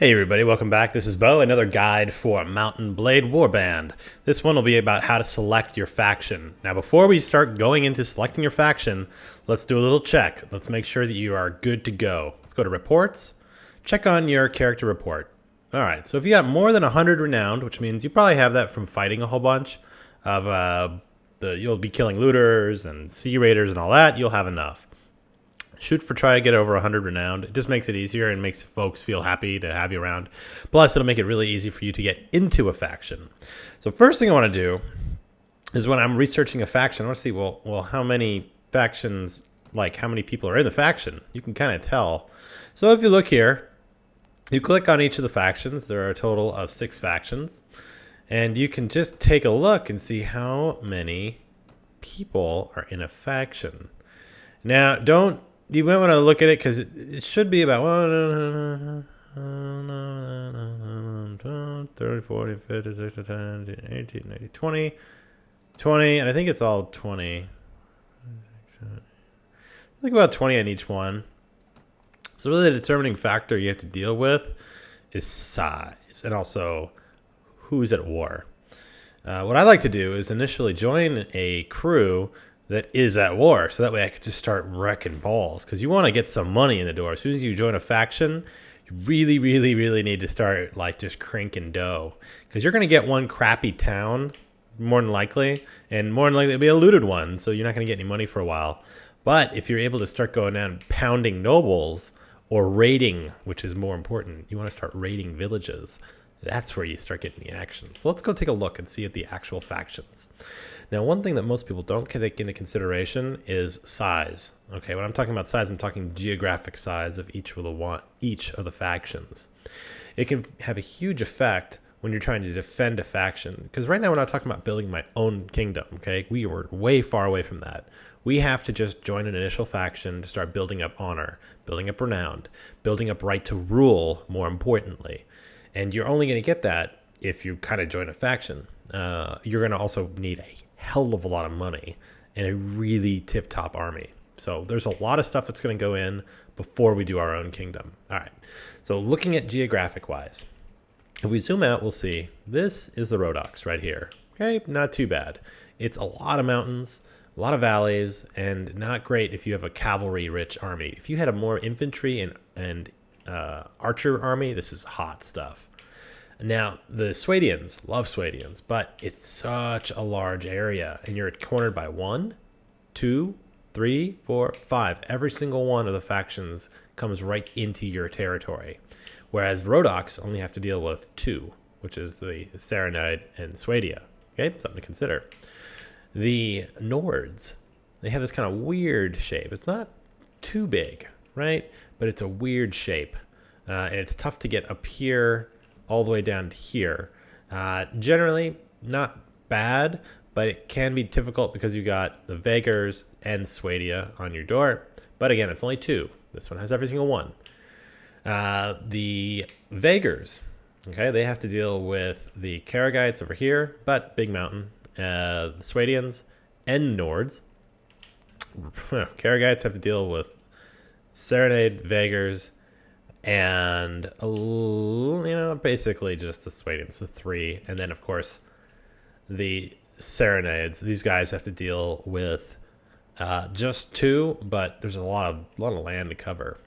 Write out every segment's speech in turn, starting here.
Hey everybody, welcome back. This is Beau, another guide for Mountain Blade Warband. This one will be about how to select your faction. Now before we start going into selecting your faction, let's do a little check. Let's make sure that you are good to go. Let's go to reports, check on your character report. Alright, so if you got more than 100 renowned, which means you probably have that from fighting a whole bunch of you'll be killing looters and sea raiders and all that, you'll have enough. Shoot for try to get over 100 renowned. It just makes it easier and makes folks feel happy to have you around. Plus, it'll make it really easy for you to get into a faction. So first thing I want to do is when I'm researching a faction, I want to see, well, how many factions, like how many people are in the faction. You can kind of tell. So if you look here, you click on each of the factions. There are a total of 6 factions. And you can just take a look and see how many people are in a faction. Now, you might want to look at it because it should be about 30, 40, 50, 60, 10, 18, 19, 20, and I think it's all 20. I think about 20 on each one. So really the determining factor you have to deal with is size and also who's at war. What I like to do is initially join a crew that is at war, so that way I could just start wrecking balls, because you want to get some money in the door. As soon as you join a faction, you really need to start like just cranking dough, because you're going to get one crappy town more than likely, and more than likely it'll be a looted one, so you're not going to get any money for a while. But if you're able to start going down and pounding nobles or raiding, which is more important, you want to start raiding villages. That's where you start getting the action. So let's go take a look and see at the actual factions. Now, one thing that most people don't take into consideration is size. Okay, when I'm talking about size, I'm talking geographic size of each of the factions. It can have a huge effect when you're trying to defend a faction, because right now we're not talking about building my own kingdom. Okay, we were way far away from that. We have to just join an initial faction to start building up honor, building up renown, building up right to rule, more importantly. And you're only going to get that if you kind of join a faction. You're going to also need a hell of a lot of money and a really tip-top army. So there's a lot of stuff that's going to go in before we do our own kingdom. All right. So looking at geographic-wise, if we zoom out, we'll see this is the Rhodoks right here. Okay, not too bad. It's a lot of mountains, a lot of valleys, and not great if you have a cavalry-rich army. If you had a more infantry and archer army, this is hot stuff. Now, the Swadians love Swadians, but it's such a large area, and you're cornered by 1, 2, 3, 4, 5. Every single one of the factions comes right into your territory, whereas Rhodoks only have to deal with 2, which is the Serenade and Swadia. Okay, something to consider. The Nords, they have this kind of weird shape. It's not too big, right? But it's a weird shape, and it's tough to get up here all the way down to here. Generally, not bad, but it can be difficult because you got the Vagars and Swadia on your door. But again, it's only 2. This one has every single one. The Vagars, okay, they have to deal with the Karagites over here, but big mountain. The Swadians and Nords. Karagites have to deal with Serenade, Vagars, and basically just the Swadians, so 3. And then of course the Serenades, these guys have to deal with just 2, but there's a lot of land to cover.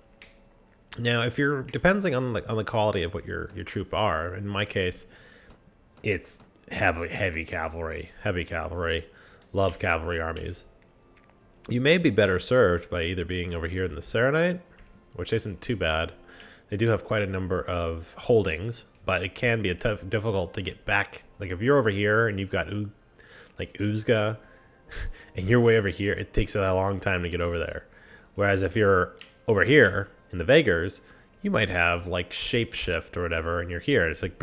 Now, if you're depending on the quality of what your troop are, in my case, it's heavy cavalry, love cavalry armies. You may be better served by either being over here in the Serenade, which isn't too bad. They do have quite a number of holdings, but it can be difficult to get back. Like if you're over here and you've got Uzga, and you're way over here, it takes a long time to get over there. Whereas if you're over here in the Vagars, you might have like shapeshift or whatever, and you're here. It's like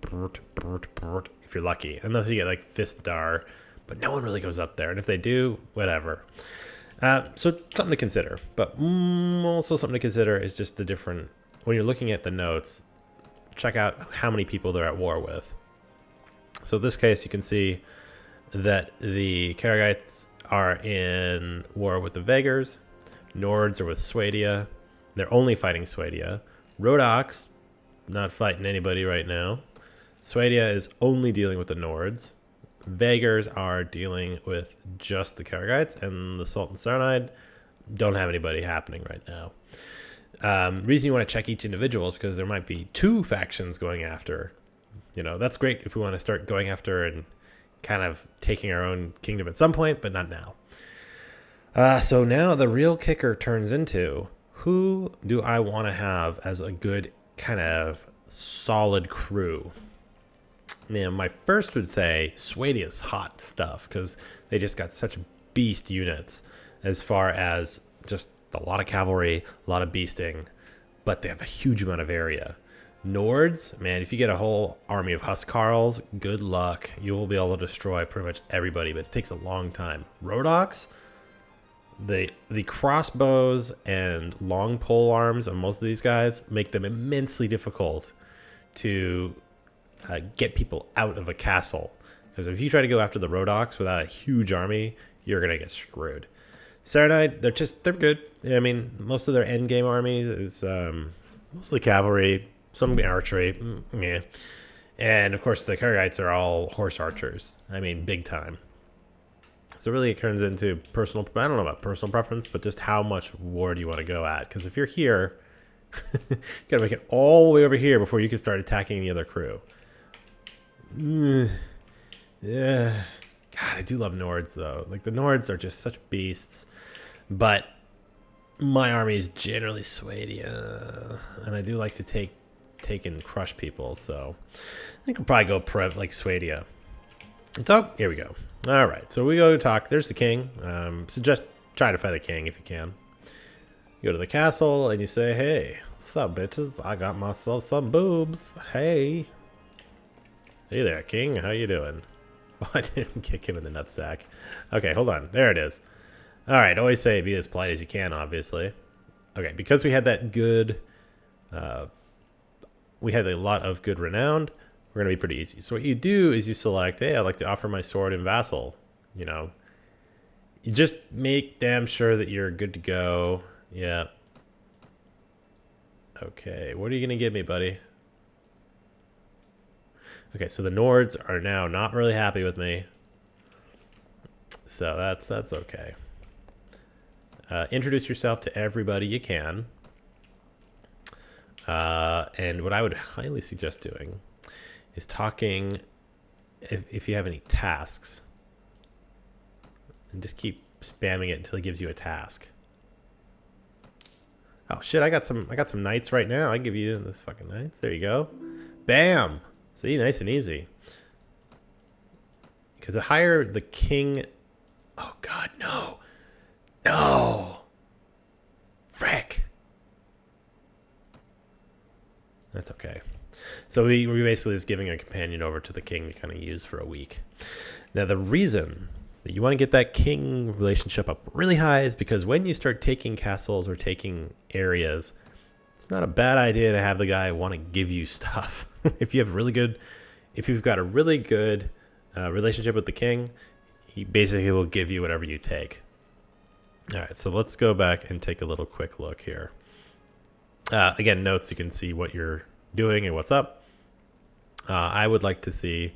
if you're lucky, unless you get like Fistdar, but no one really goes up there. And if they do, whatever. So something to consider. But also something to consider is just the different. When you're looking at the notes, check out how many people they're at war with. So in this case, you can see that the Karagites are in war with the Vagars. Nords are with Swadia. They're only fighting Swadia. Rhodoks not fighting anybody right now. Swadia is only dealing with the Nords. Vagers are dealing with just the Karaites, and the Sultan Sarnide don't have anybody happening right now. Reason you want to check each individual is because there might be 2 factions going after. You know, that's great if we want to start going after and kind of taking our own kingdom at some point, but not now. So now the real kicker turns into, who do I want to have as a good kind of solid crew? Now, my first would say Swadia's hot stuff, because they just got such beast units as far as just a lot of cavalry, a lot of beasting, but they have a huge amount of area. Nords, man, if you get a whole army of Huskarls, good luck. You will be able to destroy pretty much everybody, but it takes a long time. Rodox, the crossbows and long pole arms of most of these guys make them immensely difficult to get people out of a castle. Because if you try to go after the Rodox without a huge army, you're going to get screwed. Sarnide, they're good. I mean, most of their endgame armies is mostly cavalry, some archery, yeah. And of course the Karaites are all horse archers. I mean, big time. So really it turns into personal, I don't know about personal preference, but just how much war do you want to go at? Because if you're here, you got to make it all the way over here before you can start attacking the other crew. Yeah. God, I do love Nords though. Like the Nords are just such beasts, but my army is generally Swadia, and I do like to take and crush people, so I think I'll probably go like Swadia. So here we go. All right, so we go to talk. There's the king. So just try to fight the king if you can. You go to the castle and you say, "Hey, what's up, bitches? I got myself some boobs. Hey, hey there, king. How you doing?" Oh, I didn't kick him in the nutsack. Okay, hold on. There it is. All right, always say be as polite as you can, obviously. Okay, because we had that good, we had a lot of good renowned, we're going to be pretty easy. So what you do is you select, hey, I'd like to offer my sword and vassal. You know, you just make damn sure that you're good to go. Yeah. Okay, what are you going to give me, buddy? Okay, so the Nords are now not really happy with me. So that's okay. Introduce yourself to everybody you can. And what I would highly suggest doing is talking, if you have any tasks, and just keep spamming it until it gives you a task. Oh shit, I got some knights right now. I give you those fucking knights. There you go. Bam. See, nice and easy. Because the higher the king... Oh god, no. No. Frick. That's okay. So we basically is giving a companion over to the king to kind of use for a week. Now the reason that you want to get that king relationship up really high is because when you start taking castles or taking areas, it's not a bad idea to have the guy want to give you stuff. If you've got a really good relationship with the king, he basically will give you whatever you take. All right, so let's go back and take a little quick look here. Again, notes, you can see what you're doing and what's up. I would like to see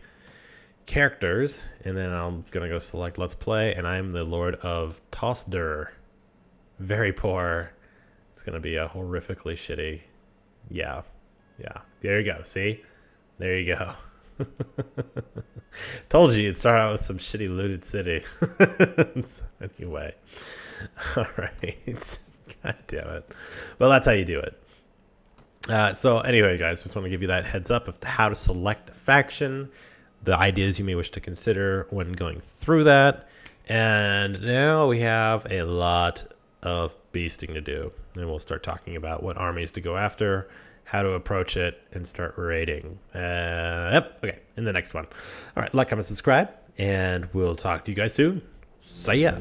characters, and then I'm going to go select Let's Play, and I'm the Lord of Tosder. Very poor. It's going to be a horrifically shitty. Yeah. There you go. See? There you go. Told you you'd start out with some shitty looted city. Anyway. All right. God damn it. Well, that's how you do it. So anyway, guys, just want to give you that heads up of how to select a faction, the ideas you may wish to consider when going through that. And now we have a lot of beasting to do. And we'll start talking about what armies to go after, how to approach it, and start raiding. Okay, in the next one. All right, like, comment, subscribe, and we'll talk to you guys soon. See ya.